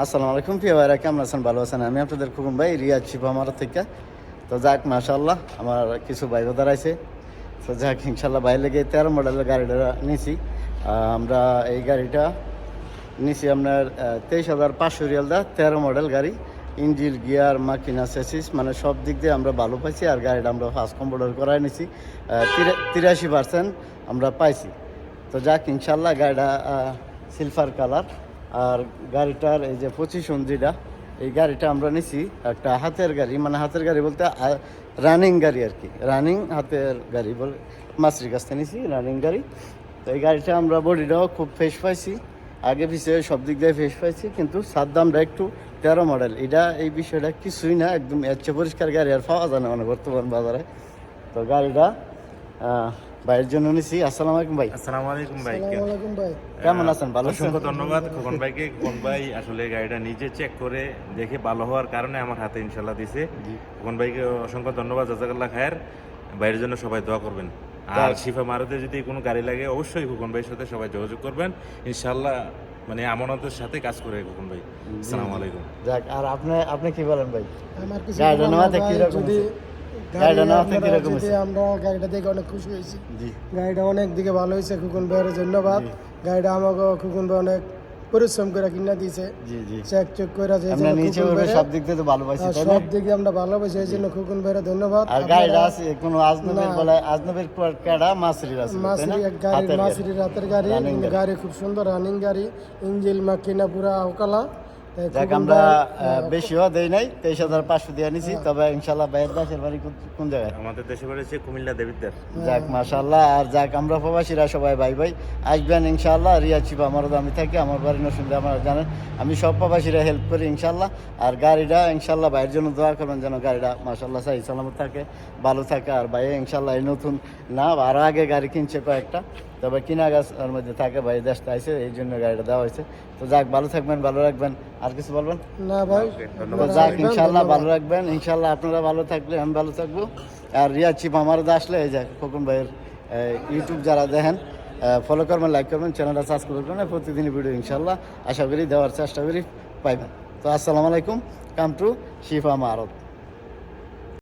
আসসালামু আলাইকুম প্রিয় ভাইরা, কেমন আছেন? ভালো আছেন? আমি আপনাদের খুকুম ভাই, রিয়াদ শিবা আমার থেকে। তো যাক মাশাআল্লাহ, আমার কিছু ভাই বোধার আছে। তো যাক ইনশাল্লাহ ভাই লেগে 13 মডেলের গাড়িটা নিছি। আমরা এই গাড়িটা নিছি আপনার 23,500 রিয়াল দা 13 মডেল গাড়ি। ইঞ্জিন, গিয়ার, মাকিনা, সেসিস মানে সব দিক দিয়ে আমরা ভালো পাইছি। আর গাড়িটা আমরা ফার্স্ট কম্পিউটার করাই নিছি, 83% আমরা পাইছি। তো যাক ইনশাল্লাহ গাড়িটা সিলভার কালার। আর গাড়িটার এই যে 25 যেটা, এই গাড়িটা আমরা নিছি একটা হাতের গাড়ি, মানে হাতের গাড়ি বলতে রানিং গাড়ি আর কি, রানিং হাতের গাড়ি বলে মাসরির কাছ থেকে নিছি রানিং গাড়ি। তো এই গাড়িটা আমরা বডিটাও খুব ফ্রেশ পাইছি, আগে পিছিয়ে সব দিক দিয়ে ফ্রেশ পাইছি। কিন্তু সার দামটা একটু 13 মডেল, এটা এই বিষয়টা কিছুই না, একদম এর চেয়ে পরিষ্কার গাড়ি আর পাওয়া যায় না মানে বর্তমান বাজারে। তো গাড়িটা ভাইয়ের জন্য নিছি। আসসালামু আলাইকুম ভাই। আসসালামু আলাইকুম ভাই, কেমন আছেন? ভালো আছেন? অসংখ্য ধন্যবাদ খোকন ভাইকে। খোকন ভাই আসলে গাড়িটা নিজে চেক করে দেখে ভালো হওয়ার কারণে আমার হাতে ইনশাল্লাহ দিছে। খোকন ভাইকে অসংখ্য ধন্যবাদ, জাযাকাল্লাহ খায়ের। ভাইয়ের জন্য সবাই দোয়া করবেন। আর শিফা মারুতে যদি কোনো গাড়ি লাগে অবশ্যই খোকন ভাইয়ের সাথে সবাই যোগাযোগ করবেন ইনশাল্লাহ, মানে আমানতের সাথে কাজ করে খোকন ভাই। আসসালামু আলাইকুম। যাক, আর আপনি কি বলেন ভাই? আমার কিছু গাড়িটা নেওয়াতে কিরকম? আমরা গাড়িটা দেখে অনেক খুশি হয়েছি। জি গাড়িটা অনেক দিকে ভালো হয়েছে, খুকুন ভাইয়ের ধন্যবাদ। গাড়িটা আমাকে খুকুন ভাই অনেক পরিশ্রম করে কিনা দিয়েছে, জি জি। চেক চেক করে আমরা নিচে উঠে সব দিক থেকে তো ভালো পাইছি, তাই না? সব দিকে আমরা ভালোবাসি, এই জন্য খুকুন ভাইয়ের ধন্যবাদ। আর গাড়িটা আছে কোনো আজনবের বলে, আজনবের কেডা মাসরির আছে, তাই না? মাসির গাড়ি, হাতের মাসির রাতের গাড়ি, গাড়ি খুব সুন্দর রানিং গাড়ি, ইঞ্জিন মাকিনা পুরা ওকালা। যাক আমরা বেশিও দেই নাই, 23,500 দিয়ে নিছি। তবে ইনশাল্লাহ ভাইয়ের দেশের বাড়ি কোন জায়গায়? আমাদের দেশে বাড়ি হচ্ছে কুমিল্লা দেবিদ্দার। যাক মাশাআল্লাহ। আর যাক আমরা প্রবাসীরা সবাই ভাই ভাই আসবেন ইনশাআল্লাহ। রিয়াদ শিবা আমারও আমি থাকি, আমার বাড়ি নরসিংদী, আপনারা জানেন। আমি সব প্রবাসীরা হেল্প করি ইনশাআল্লাহ। আর গাড়িটা ইনশাআল্লাহ ভাইয়ের জন্য দোয়া করবেন যেন গাড়িটা মাশাআল্লাহ সাহি সালামত থাকে, ভালো থাকে। আর ভাই ইনশাআল্লাহ এই নতুন না, আরও আগে গাড়ি কিনছে কয়েকটা, তবে কিনা গাছের মধ্যে থাকে, ভাই দেশটা আছে এই জন্য গাড়িটা দেওয়া হয়েছে। তো যাক ভালো থাকবেন, ভালো রাখবেন। আর কিছু বলবেন? না ভাই, যাক ইনশাআল্লাহ ভালো রাখবেন। ইনশাআল্লাহ আপনারা ভালো থাকলে আমি ভালো থাকবো। আর রিয়াদ শিবা আমার আসলে এই যে খোকন ভাইয়ের ইউটিউব যারা দেখেন ফলো করবেন, লাইক করবেন, চ্যানেলটা সাবস্ক্রাইব করবেন। প্রতিদিনই ভিডিও ইনশাআল্লাহ আশা করি দেওয়ার চেষ্টা করি পাইবেন। তো আসসালামু আলাইকুম, কাম টু শিফা মারত।